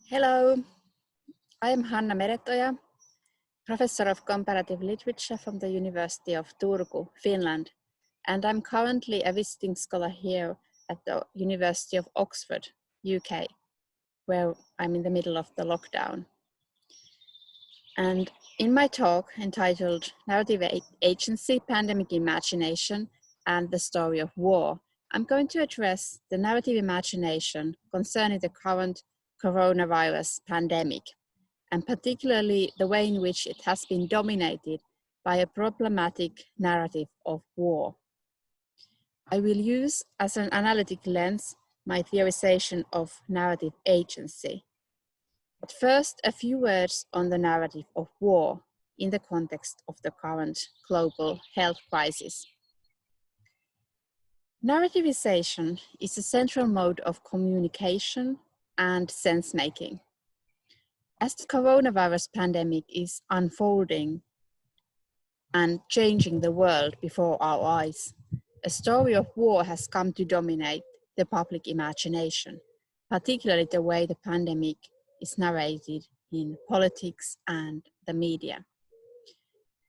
Hello, I am Hanna Meretoja, Professor of Comparative Literature from the University of Turku, Finland, and I'm currently a visiting scholar here at the University of Oxford, UK, where I'm in the middle of the lockdown. And in my talk entitled Narrative Agency, Pandemic Imagination, and the Story of War, I'm going to address the narrative imagination concerning the current coronavirus pandemic, and particularly the way in which it has been dominated by a problematic narrative of war. I will use as an analytic lens my theorization of narrative agency. But first, a few words on the narrative of war in the context of the current global health crisis. Narrativization is a central mode of communication and sense-making. As the coronavirus pandemic is unfolding and changing the world before our eyes, a story of war has come to dominate the public imagination, particularly the way the pandemic is narrated in politics and the media.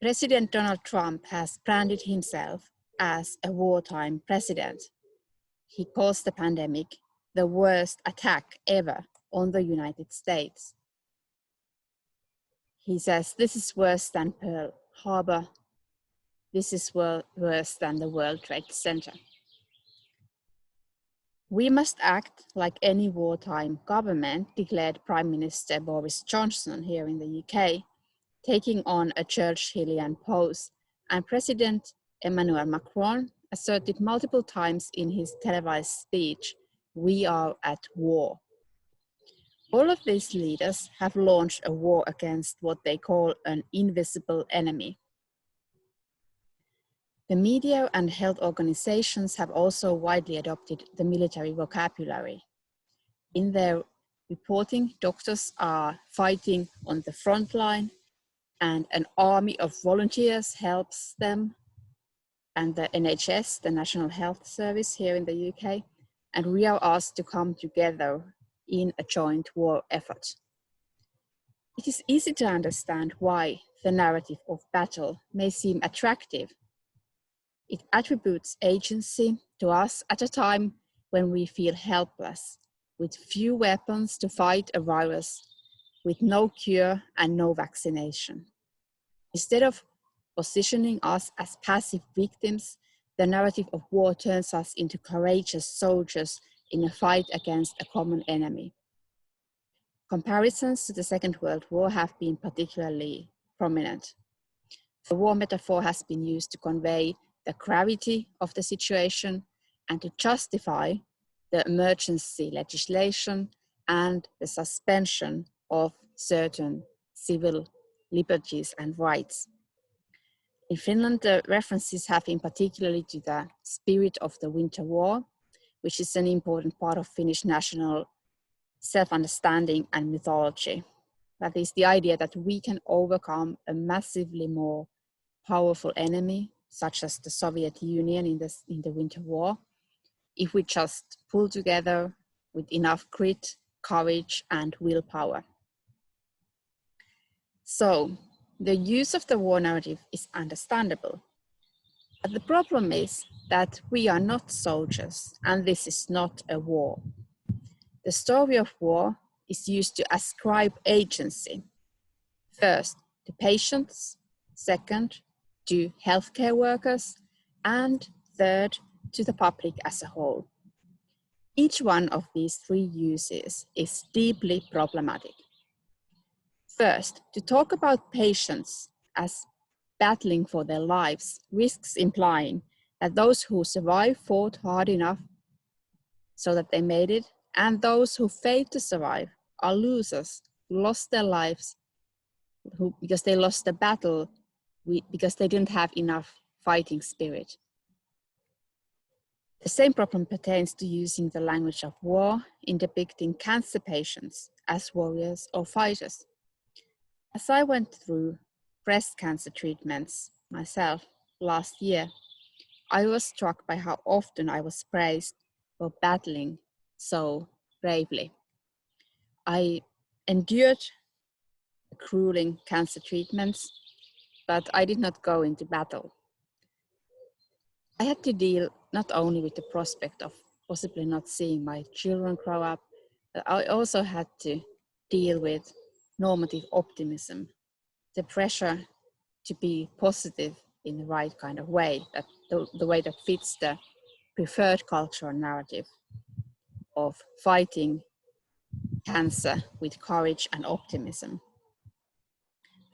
President Donald Trump has branded himself as a wartime president. He calls the pandemic the worst attack ever on the United States. He says this is worse than Pearl Harbor. This is worse than the World Trade Center. We must act like any wartime government, declared Prime Minister Boris Johnson here in the UK, taking on a Churchillian pose, and President Emmanuel Macron asserted multiple times in his televised speech, "We are at war." All of these leaders have launched a war against what they call an invisible enemy. The media and health organizations have also widely adopted the military vocabulary. In their reporting, doctors are fighting on the front line, and an army of volunteers helps them, and the NHS, the National Health Service here in the UK, and we are asked to come together in a joint war effort. It is easy to understand why the narrative of battle may seem attractive. It attributes agency to us at a time when we feel helpless, with few weapons to fight a virus, with no cure and no vaccination. Instead of positioning us as passive victims, the narrative of war turns us into courageous soldiers in a fight against a common enemy. Comparisons to the Second World War have been particularly prominent. The war metaphor has been used to convey the gravity of the situation and to justify the emergency legislation and the suspension of certain civil liberties and rights. In Finland, the references have been particularly to the spirit of the Winter War, which is an important part of Finnish national self-understanding and mythology. That is the idea that we can overcome a massively more powerful enemy, such as the Soviet Union in the Winter War, if we just pull together with enough grit, courage, and willpower. So, the use of the war narrative is understandable. But the problem is that we are not soldiers, and this is not a war. The story of war is used to ascribe agency. First, to patients, second, to healthcare workers, and third, to the public as a whole. Each one of these three uses is deeply problematic. First, to talk about patients as battling for their lives risks implying that those who survive fought hard enough so that they made it, and those who failed to survive are losers who lost their lives because they lost the battle because they didn't have enough fighting spirit. The same problem pertains to using the language of war in depicting cancer patients as warriors or fighters. As I went through breast cancer treatments myself last year, I was struck by how often I was praised for battling so bravely. I endured grueling cancer treatments, but I did not go into battle. I had to deal not only with the prospect of possibly not seeing my children grow up, but I also had to deal with normative optimism, the pressure to be positive in the right kind of way, that the way that fits the preferred cultural narrative of fighting cancer with courage and optimism.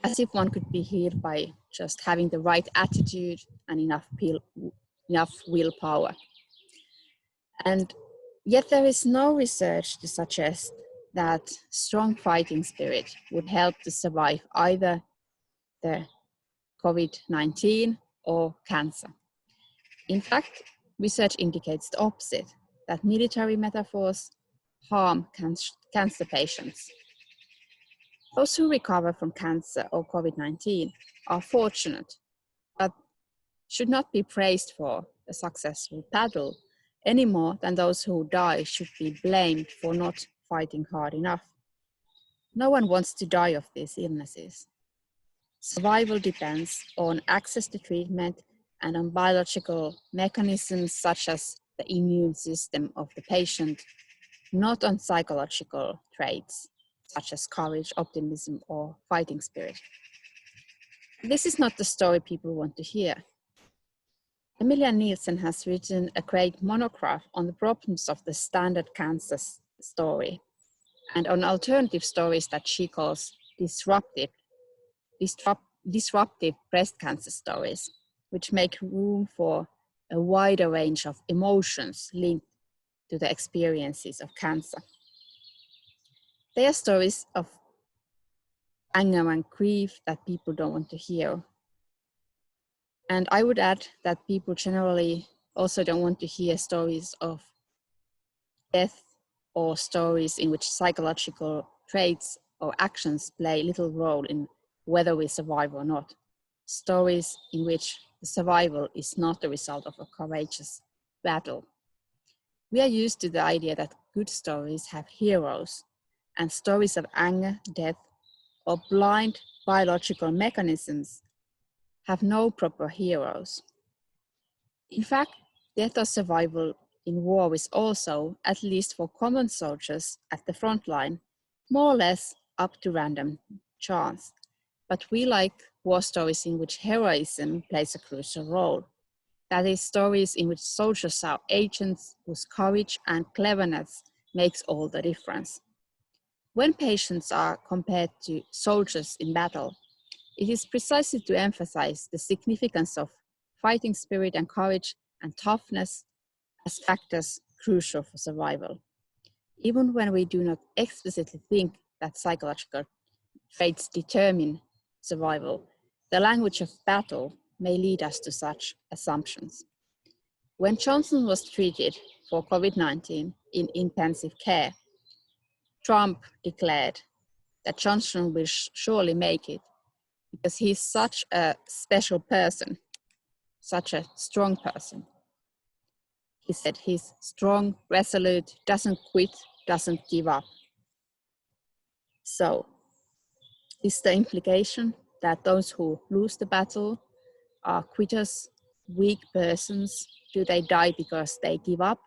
As if one could be healed by just having the right attitude and enough willpower. And yet there is no research to suggest that strong fighting spirit would help to survive either the COVID-19 or cancer. In fact, research indicates the opposite, that military metaphors harm cancer patients. Those who recover from cancer or COVID-19 are fortunate, but should not be praised for a successful battle any more than those who die should be blamed for not fighting hard enough. No one wants to die of these illnesses. Survival depends on access to treatment and on biological mechanisms such as the immune system of the patient, not on psychological traits such as courage, optimism, or fighting spirit. This is not the story people want to hear. Emilia Nielsen has written a great monograph on the problems of the standard cancer story and on alternative stories that she calls disruptive breast cancer stories, which make room for a wider range of emotions linked to the experiences of cancer. They are stories of anger and grief that people don't want to hear. And I would add that people generally also don't want to hear stories of death or stories in which psychological traits or actions play little role in whether we survive or not. Stories in which the survival is not the result of a courageous battle. We are used to the idea that good stories have heroes, and stories of anger, death, or blind biological mechanisms have no proper heroes. In fact, death or survival in war is also, at least for common soldiers at the front line, more or less up to random chance. But we like war stories in which heroism plays a crucial role. That is, stories in which soldiers are agents whose courage and cleverness makes all the difference. When patients are compared to soldiers in battle, it is precisely to emphasize the significance of fighting spirit and courage and toughness as factors crucial for survival. Even when we do not explicitly think that psychological traits determine survival, the language of battle may lead us to such assumptions. When Johnson was treated for COVID-19 in intensive care, Trump declared that Johnson will surely make it because he's such a special person, such a strong person. He said he's strong, resolute, doesn't quit, doesn't give up. So, is the implication that those who lose the battle are quitters, weak persons? Do they die because they give up?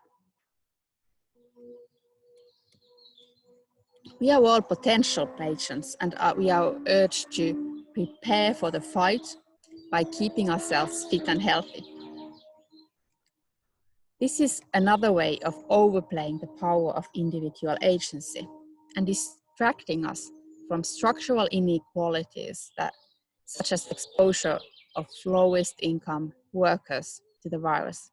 We are all potential patients, and we are urged to prepare for the fight by keeping ourselves fit and healthy. This is another way of overplaying the power of individual agency and distracting us from structural inequalities such as exposure of lowest income workers to the virus.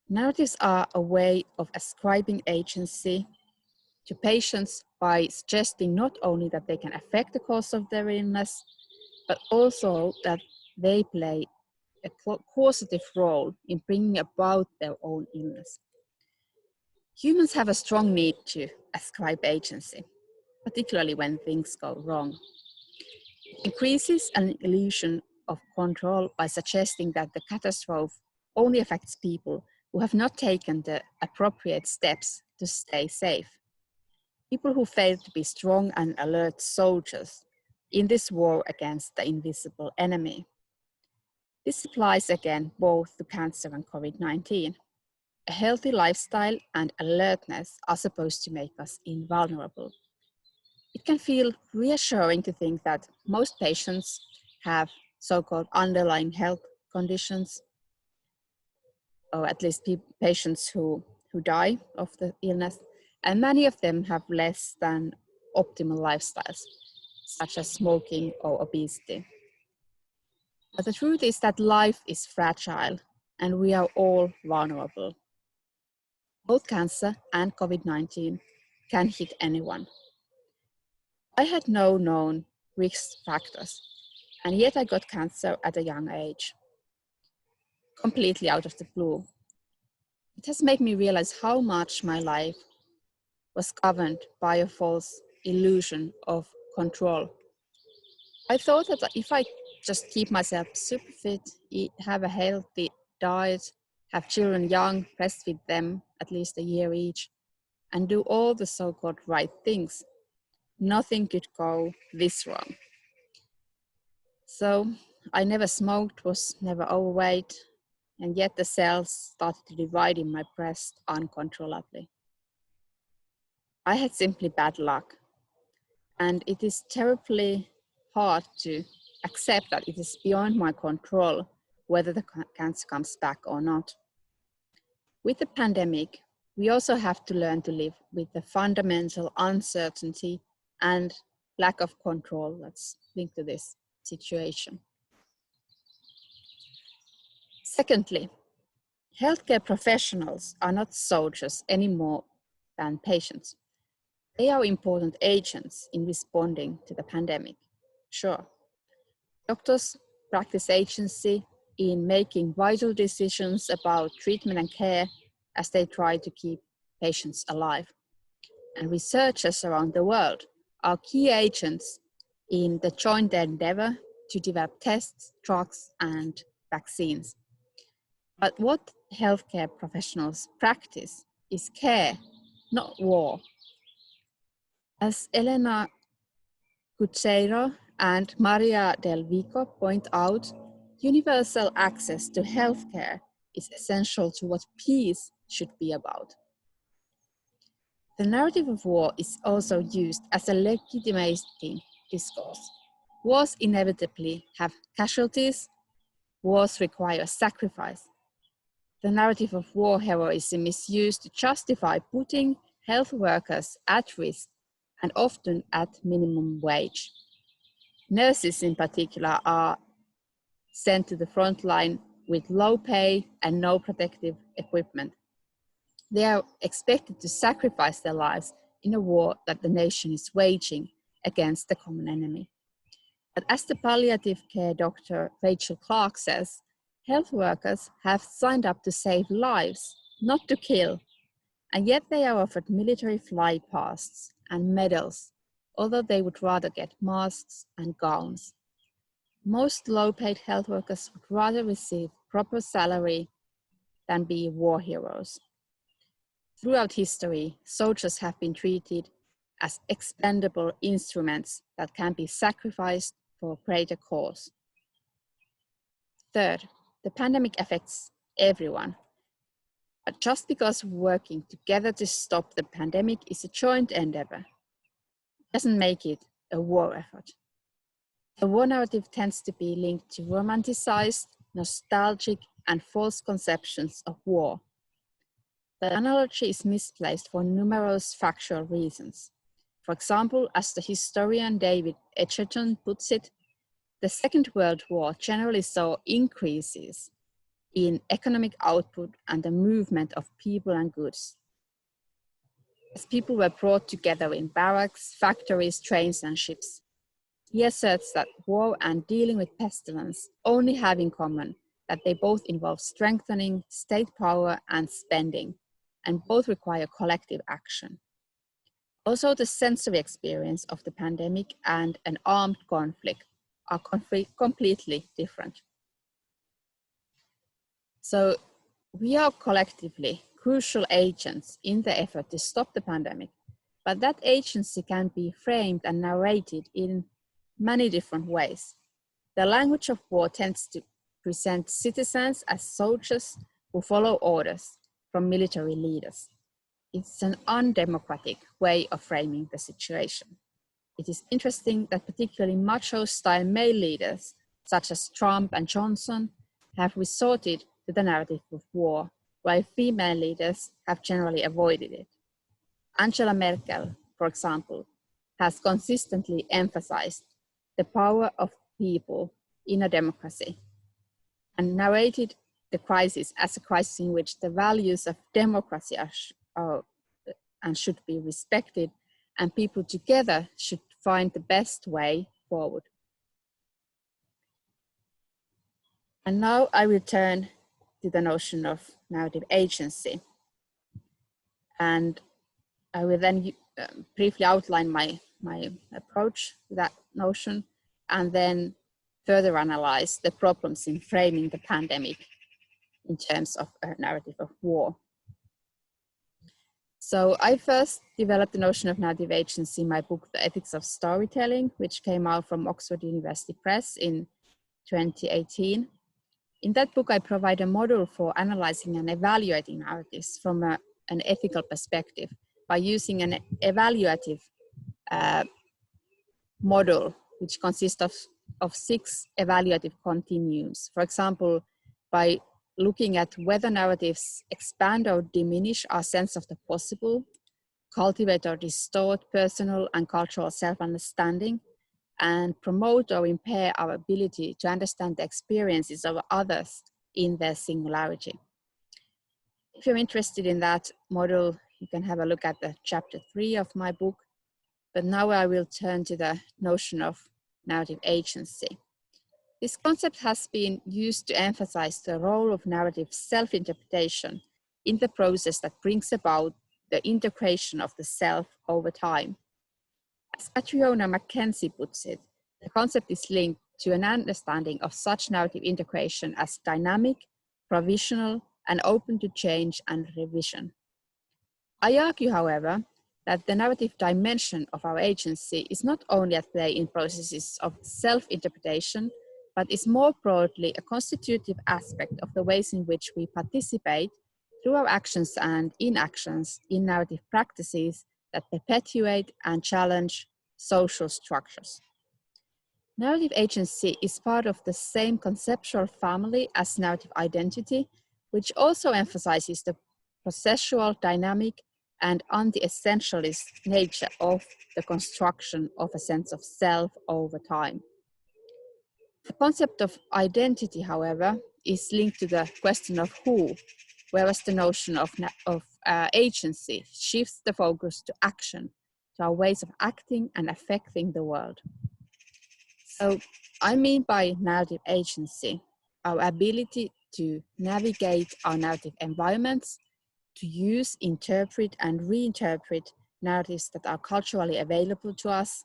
Narratives are a way of ascribing agency to patients by suggesting not only that they can affect the cause of their illness, but also that they play a causative role in bringing about their own illness. Humans have a strong need to ascribe agency, particularly when things go wrong. It increases an illusion of control by suggesting that the catastrophe only affects people who have not taken the appropriate steps to stay safe. people who fail to be strong and alert soldiers in this war against the invisible enemy. This applies again both to cancer and COVID-19. A healthy lifestyle and alertness are supposed to make us invulnerable. It can feel reassuring to think that most patients have so-called underlying health conditions, or at least patients who die of the illness, and many of them have less than optimal lifestyles, such as smoking or obesity. But the truth is that life is fragile and we are all vulnerable. Both cancer and COVID-19 can hit anyone. I had no known risk factors, and yet I got cancer at a young age, completely out of the blue. It has made me realize how much my life was governed by a false illusion of control. I thought that if I just keep myself super fit, have a healthy diet, have children young, breastfeed them at least a year each, and do all the so-called right things, nothing could go this wrong. So I never smoked, was never overweight, and yet the cells started to divide in my breast uncontrollably. I had simply bad luck, and it is terribly hard to accept that it is beyond my control whether the cancer comes back or not. With the pandemic, we also have to learn to live with the fundamental uncertainty and lack of control that's linked to this situation. Secondly, healthcare professionals are not soldiers any more than patients. They are important agents in responding to the pandemic. Sure, doctors practice agency in making vital decisions about treatment and care as they try to keep patients alive. And researchers around the world are key agents in the joint endeavor to develop tests, drugs, and vaccines. But what healthcare professionals practice is care, not war. As Elena Cucheiro and Maria Del Vico point out, universal access to healthcare is essential to what peace should be about. The narrative of war is also used as a legitimating discourse. Wars inevitably have casualties. Wars require sacrifice. The narrative of war heroism is used to justify putting health workers at risk and often at minimum wage. Nurses in particular are sent to the front line with low pay and no protective equipment. They are expected to sacrifice their lives in a war that the nation is waging against the common enemy. But as the palliative care doctor Rachel Clark says, health workers have signed up to save lives, not to kill, and yet they are offered military flight pasts and medals, although they would rather get masks and gowns. Most low-paid health workers would rather receive proper salary than be war heroes. Throughout history, soldiers have been treated as expendable instruments that can be sacrificed for a greater cause. Third, the pandemic affects everyone. But just because working together to stop the pandemic is a joint endeavor, doesn't make it a war effort. The war narrative tends to be linked to romanticized, nostalgic, and false conceptions of war. The analogy is misplaced for numerous factual reasons. For example, as the historian David Edgerton puts it, the Second World War generally saw increases in economic output and the movement of people and goods, as people were brought together in barracks, factories, trains, and ships. He asserts that war and dealing with pestilence only have in common that they both involve strengthening state power and spending, and both require collective action. Also, the sensory experience of the pandemic and an armed conflict are completely different. So we are collectively crucial agents in the effort to stop the pandemic, but that agency can be framed and narrated in many different ways. The language of war tends to present citizens as soldiers who follow orders from military leaders. It's an undemocratic way of framing the situation. It is interesting that particularly macho-style male leaders, such as Trump and Johnson, have resorted to the narrative of war, while female leaders have generally avoided it. Angela Merkel, for example, has consistently emphasized the power of people in a democracy and narrated the crisis as a crisis in which the values of democracy are and should be respected, and people together should find the best way forward. And now I return to the notion of narrative agency. And I will then briefly outline my approach to that notion, and then further analyze the problems in framing the pandemic in terms of a narrative of war. So I first developed the notion of narrative agency in my book, The Ethics of Storytelling, which came out from Oxford University Press in 2018. In that book, I provide a model for analyzing and evaluating narratives from an ethical perspective by using an evaluative model, which consists of 6 evaluative continuums. For example, by looking at whether narratives expand or diminish our sense of the possible, cultivate or distort personal and cultural self-understanding, and promote or impair our ability to understand the experiences of others in their singularity. If you're interested in that model, you can have a look at the chapter 3 of my book. But now I will turn to the notion of narrative agency. This concept has been used to emphasize the role of narrative self-interpretation in the process that brings about the integration of the self over time. As Catriona Mackenzie puts it, the concept is linked to an understanding of such narrative integration as dynamic, provisional, and open to change and revision. I argue, however, that the narrative dimension of our agency is not only at play in processes of self-interpretation, but is more broadly a constitutive aspect of the ways in which we participate through our actions and inactions in narrative practices that perpetuate and challenge social structures. Narrative agency is part of the same conceptual family as narrative identity, which also emphasizes the processual, dynamic, and anti-essentialist nature of the construction of a sense of self over time. The concept of identity, however, is linked to the question of who, whereas the notion of agency shifts the focus to action, to our ways of acting and affecting the world. So I mean by narrative agency, our ability to navigate our narrative environments, to use, interpret, and reinterpret narratives that are culturally available to us,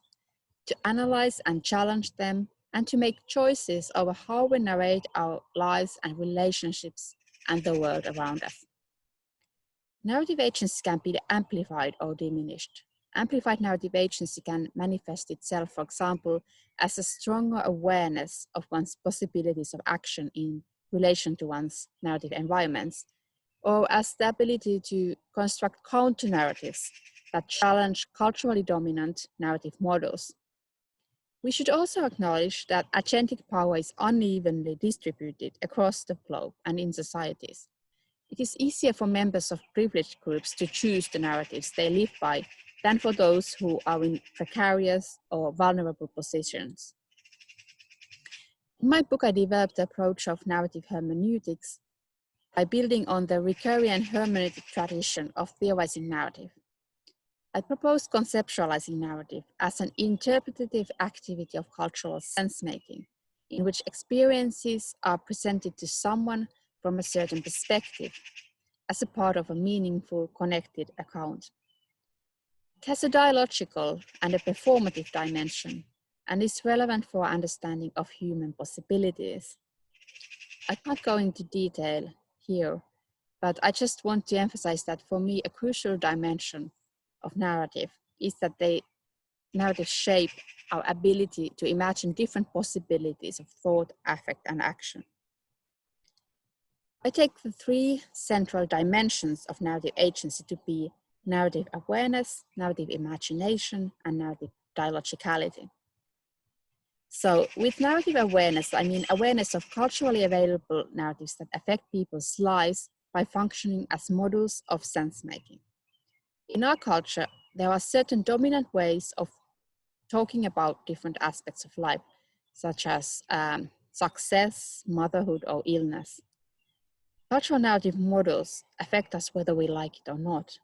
to analyze and challenge them, and to make choices over how we narrate our lives and relationships and the world around us. Narrative agency can be amplified or diminished. Amplified narrative agency can manifest itself, for example, as a stronger awareness of one's possibilities of action in relation to one's narrative environments, or as the ability to construct counter-narratives that challenge culturally dominant narrative models. We should also acknowledge that agentic power is unevenly distributed across the globe and in societies. It is easier for members of privileged groups to choose the narratives they live by than for those who are in precarious or vulnerable positions. In my book, I developed the approach of narrative hermeneutics by building on the Ricoeurian hermeneutic tradition of theorizing narrative. I propose conceptualizing narrative as an interpretative activity of cultural sense-making, in which experiences are presented to someone from a certain perspective, as a part of a meaningful, connected account. It has a dialogical and a performative dimension, and is relevant for our understanding of human possibilities. I can't go into detail here, but I just want to emphasize that for me, a crucial dimension of narrative is that they narratives shape our ability to imagine different possibilities of thought, affect, and action. I take the three central dimensions of narrative agency to be narrative awareness, narrative imagination, and narrative dialogicality. So with narrative awareness, I mean awareness of culturally available narratives that affect people's lives by functioning as models of sense-making. In our culture, there are certain dominant ways of talking about different aspects of life, such as success, motherhood, or illness. Cultural narrative models affect us whether we like it or not,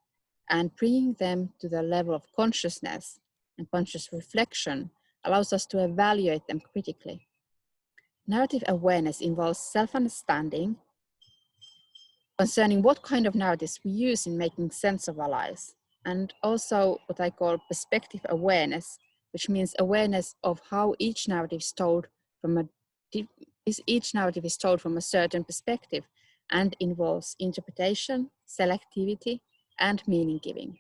and bringing them to the level of consciousness and conscious reflection allows us to evaluate them critically. Narrative awareness involves self-understanding concerning what kind of narratives we use in making sense of our lives, and also what I call perspective awareness, which means awareness of how each narrative is told from a certain perspective and involves interpretation, selectivity, and meaning giving.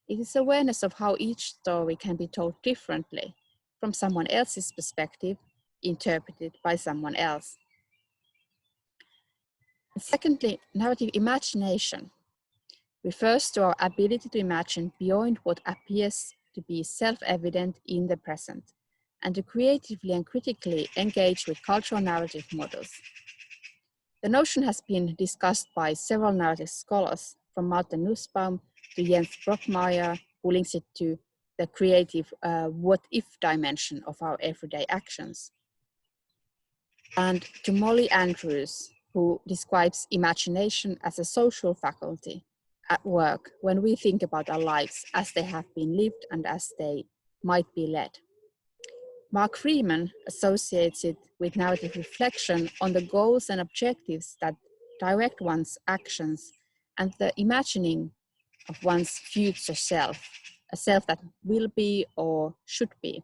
It is awareness of how each story can be told differently from someone else's perspective, interpreted by someone else. And secondly, narrative imagination refers to our ability to imagine beyond what appears to be self-evident in the present, and to creatively and critically engage with cultural narrative models. The notion has been discussed by several narrative scholars, from Martin Nussbaum to Jens Brockmeyer, who links it to the creative what-if dimension of our everyday actions, and to Molly Andrews, who describes imagination as a social faculty at work when we think about our lives as they have been lived and as they might be led. Mark Freeman associates it with narrative reflection on the goals and objectives that direct one's actions and the imagining of one's future self, a self that will be or should be.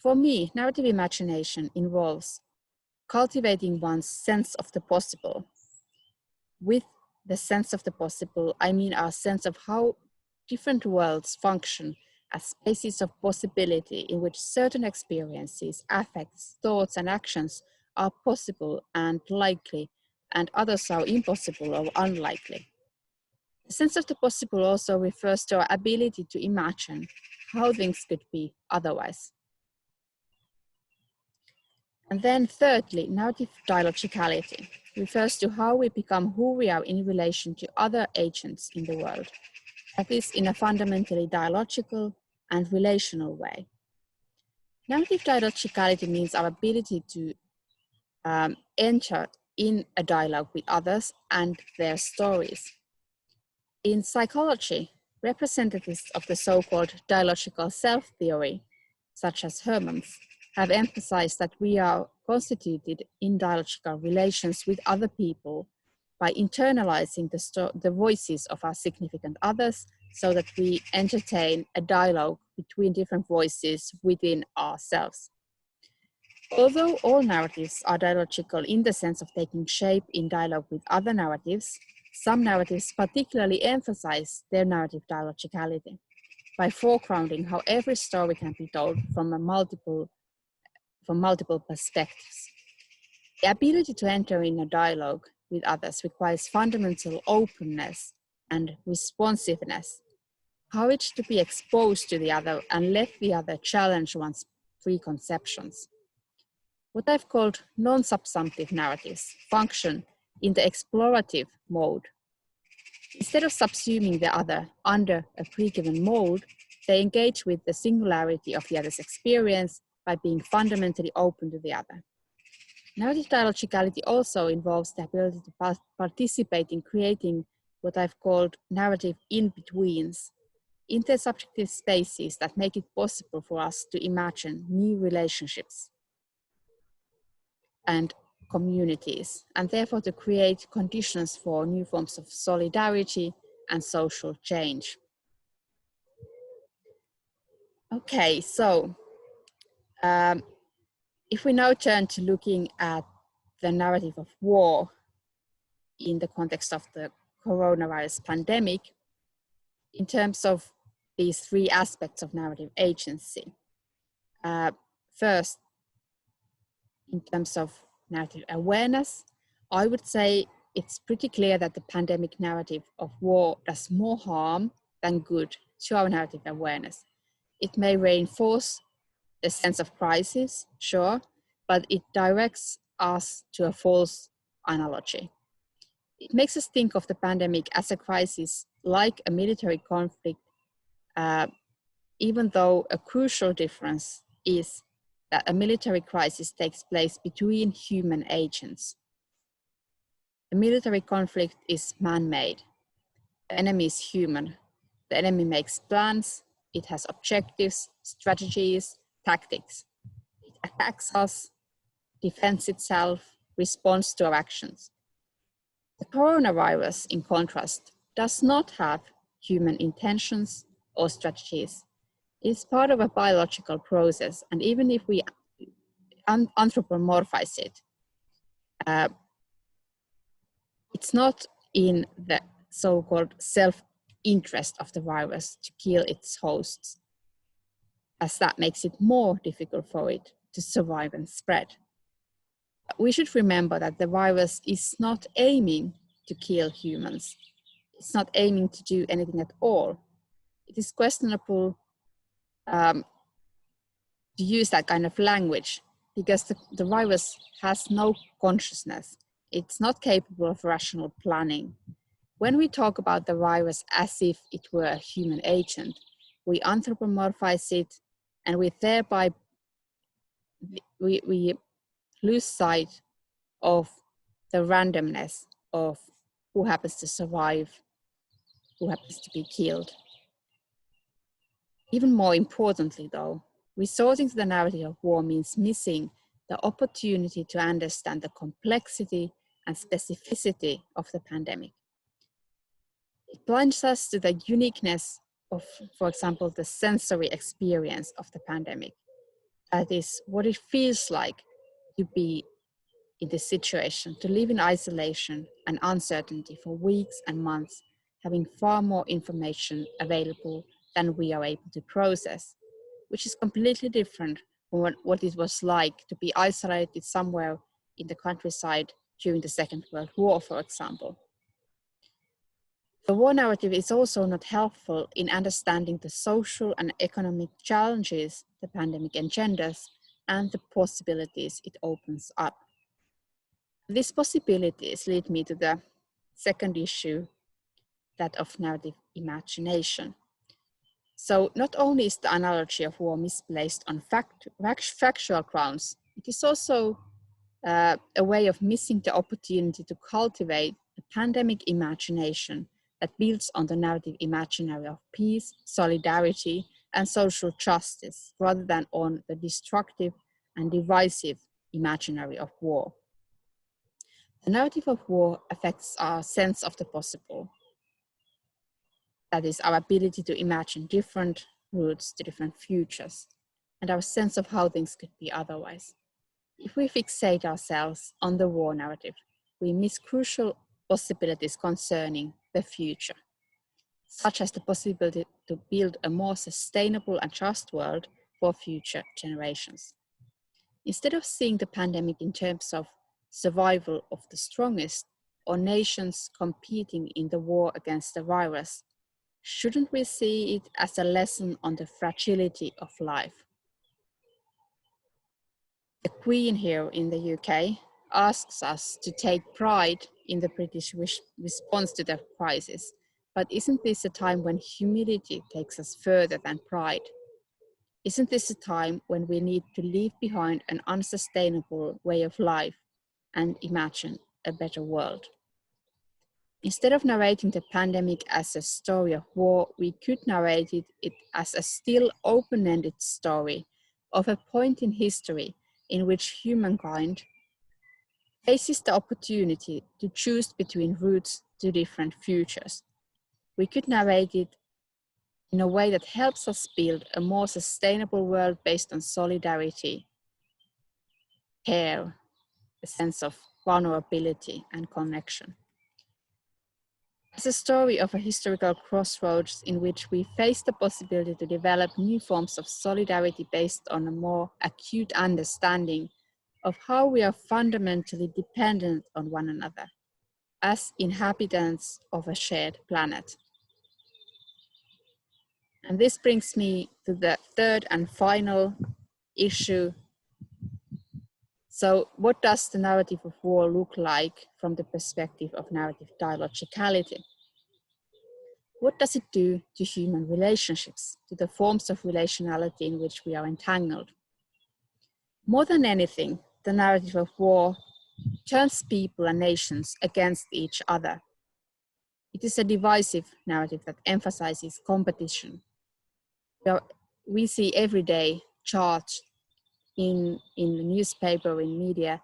For me, narrative imagination involves cultivating one's sense of the possible. With the sense of the possible, I mean our sense of how different worlds function as spaces of possibility in which certain experiences, affects, thoughts, and actions are possible and likely, and others are impossible or unlikely. The sense of the possible also refers to our ability to imagine how things could be otherwise. And then thirdly, narrative dialogicality refers to how we become who we are in relation to other agents in the world, that is, in a fundamentally dialogical and relational way. Narrative dialogicality means our ability to enter in a dialogue with others and their stories. In psychology, representatives of the so-called dialogical self theory, such as Hermans, have emphasized that we are constituted in dialogical relations with other people by internalizing the voices of our significant others so that we entertain a dialogue between different voices within ourselves. Although all narratives are dialogical in the sense of taking shape in dialogue with other narratives, some narratives particularly emphasize their narrative dialogicality by foregrounding how every story can be told from multiple perspectives. The ability to enter in a dialogue with others requires fundamental openness and responsiveness, courage to be exposed to the other and let the other challenge one's preconceptions. What I've called non-subsumptive narratives function in the explorative mode. Instead of subsuming the other under a pre-given mold, they engage with the singularity of the other's experience by being fundamentally open to the other. Narrative dialogicality also involves the ability to participate in creating what I've called narrative in-betweens, intersubjective spaces that make it possible for us to imagine new relationships and communities, and therefore to create conditions for new forms of solidarity and social change. Okay, so if we now turn to looking at the narrative of war in the context of the coronavirus pandemic, in terms of these three aspects of narrative agency. First, in terms of narrative awareness, I would say it's pretty clear that the pandemic narrative of war does more harm than good to our narrative awareness. It may reinforce the sense of crisis, sure, but it directs us to a false analogy. It makes us think of the pandemic as a crisis like a military conflict, even though a crucial difference is that a military crisis takes place between human agents. A military conflict is man-made. The enemy is human. The enemy makes plans. It has objectives, strategies, tactics. It attacks us, defends itself, responds to our actions. The coronavirus, in contrast, does not have human intentions or strategies. It is part of a biological process, and even if we anthropomorphize it, it's not in the so-called self-interest of the virus to kill its hosts, as that makes it more difficult for it to survive and spread. We should remember that the virus is not aiming to kill humans. It's not aiming to do anything at all. It is questionable to use that kind of language because the virus has no consciousness. It's not capable of rational planning. When we talk about the virus as if it were a human agent, we anthropomorphize it, and we thereby we lose sight of the randomness of who happens to survive, who happens to be killed. Even more importantly, though, resorting to the narrative of war means missing the opportunity to understand the complexity and specificity of the pandemic. It blinds us to the uniqueness of, for example, the sensory experience of the pandemic. That is what it feels like to be in this situation, to live in isolation and uncertainty for weeks and months, having far more information available than we are able to process, which is completely different from what it was like to be isolated somewhere in the countryside during the Second World War, for example. The war narrative is also not helpful in understanding the social and economic challenges the pandemic engenders and the possibilities it opens up. These possibilities lead me to the second issue, that of narrative imagination. So not only is the analogy of war misplaced on factual grounds, it is also a way of missing the opportunity to cultivate a pandemic imagination that builds on the narrative imaginary of peace, solidarity, and social justice, rather than on the destructive and divisive imaginary of war. The narrative of war affects our sense of the possible. That is, our ability to imagine different routes to different futures, and our sense of how things could be otherwise. If we fixate ourselves on the war narrative, we miss crucial possibilities concerning the future, such as the possibility to build a more sustainable and just world for future generations. Instead of seeing the pandemic in terms of survival of the strongest or nations competing in the war against the virus, shouldn't we see it as a lesson on the fragility of life? The Queen here in the UK asks us to take pride in the British response to the crisis, but isn't this a time when humility takes us further than pride? Isn't this a time when we need to leave behind an unsustainable way of life and imagine a better world? Instead of narrating the pandemic as a story of war, we could narrate it as a still open-ended story of a point in history in which humankind faces the opportunity to choose between routes to different futures. We could narrate it in a way that helps us build a more sustainable world based on solidarity, care, a sense of vulnerability and connection. At as a story of a historical crossroads in which we face the possibility to develop new forms of solidarity based on a more acute understanding of how we are fundamentally dependent on one another as inhabitants of a shared planet. And this brings me to the third and final issue. So what does the narrative of war look like from the perspective of narrative dialogicality? What does it do to human relationships, to the forms of relationality in which we are entangled? More than anything, the narrative of war turns people and nations against each other. It is a divisive narrative that emphasizes competition. We see every day charts in the newspaper, in media,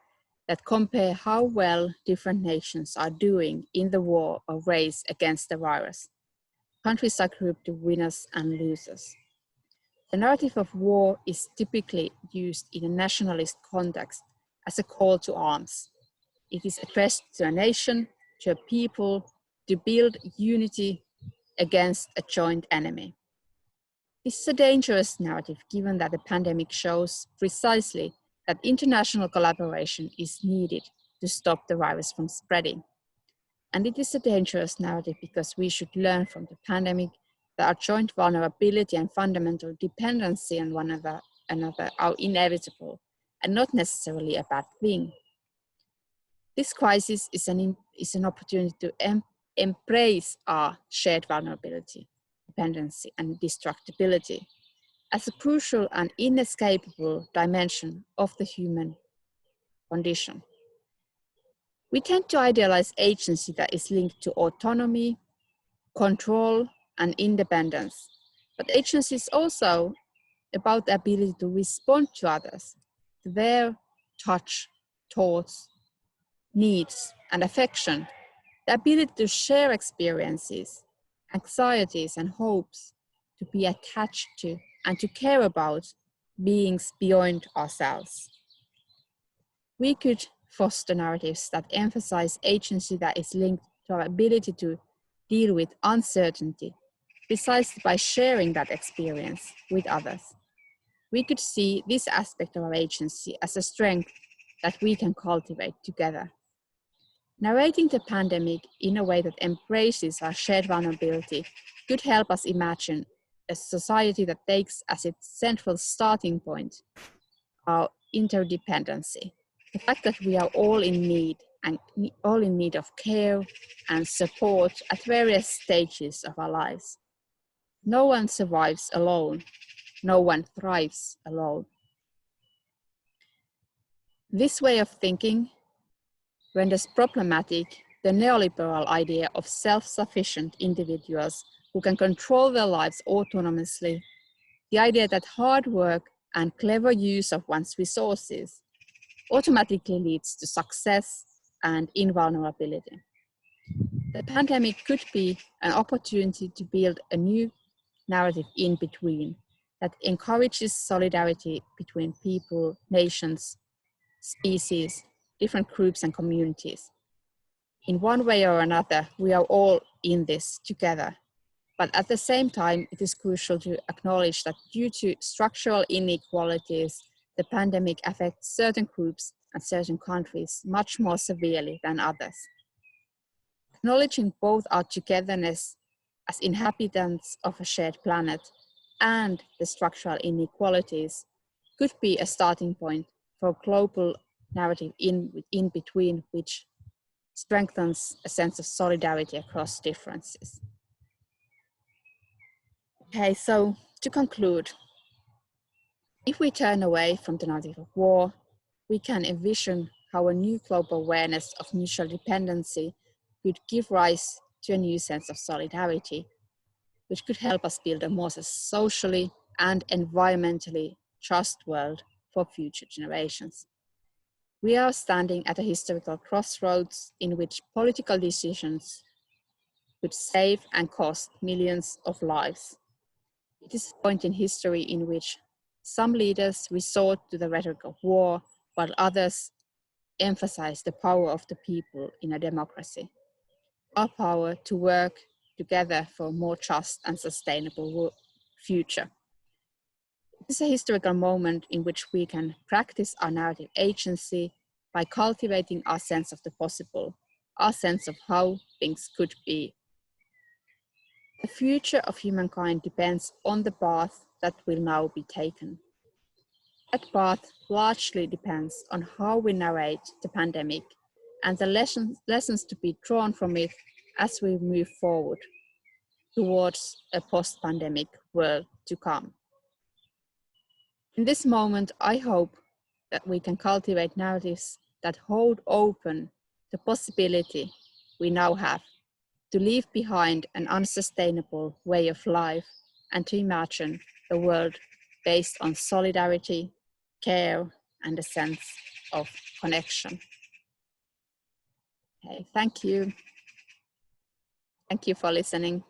that compare how well different nations are doing in the war of race against the virus. Countries are grouped to winners and losers. The narrative of war is typically used in a nationalist context as a call to arms. It is addressed to a nation, to a people, to build unity against a joint enemy. This is a dangerous narrative given that the pandemic shows precisely that international collaboration is needed to stop the virus from spreading. And it is a dangerous narrative because we should learn from the pandemic that our joint vulnerability and fundamental dependency on one another are inevitable and not necessarily a bad thing. This crisis is an opportunity to embrace our shared vulnerability, dependency, and destructibility as a crucial and inescapable dimension of the human condition. We tend to idealize agency that is linked to autonomy, control, and independence. But agency is also about the ability to respond to others, to their touch, thoughts, needs, and affection, the ability to share experiences, anxieties, and hopes, to be attached to and to care about beings beyond ourselves. We could foster narratives that emphasize agency that is linked to our ability to deal with uncertainty, precisely by sharing that experience with others. We could see this aspect of our agency as a strength that we can cultivate together. Narrating the pandemic in a way that embraces our shared vulnerability could help us imagine a society that takes as its central starting point our interdependency. The fact that we are all in need and all in need of care and support at various stages of our lives. No one survives alone. No one thrives alone. This way of thinking renders problematic the neoliberal idea of self-sufficient individuals who can control their lives autonomously, the idea that hard work and clever use of one's resources automatically leads to success and invulnerability. The pandemic could be an opportunity to build a new narrative in between that encourages solidarity between people, nations, species, different groups and communities. In one way or another, we are all in this together. But at the same time, it is crucial to acknowledge that due to structural inequalities, the pandemic affects certain groups and certain countries much more severely than others. Acknowledging both our togetherness as inhabitants of a shared planet and the structural inequalities could be a starting point for a global narrative in between, which strengthens a sense of solidarity across differences. Okay, so to conclude, if we turn away from the narrative of war, we can envision how a new global awareness of mutual dependency could give rise to a new sense of solidarity, which could help us build a more socially and environmentally just world for future generations. We are standing at a historical crossroads in which political decisions could save and cost millions of lives. It is a point in history in which some leaders resort to the rhetoric of war, while others emphasize the power of the people in a democracy. our power to work together for a more just and sustainable future. It is a historical moment in which we can practice our narrative agency by cultivating our sense of the possible, our sense of how things could be. The future of humankind depends on the path that will now be taken. That path largely depends on how we narrate the pandemic and the lessons to be drawn from it as we move forward towards a post-pandemic world to come. In this moment, I hope that we can cultivate narratives that hold open the possibility we now have to leave behind an unsustainable way of life and to imagine a world based on solidarity, care, and a sense of connection. Okay, thank you. Thank you for listening.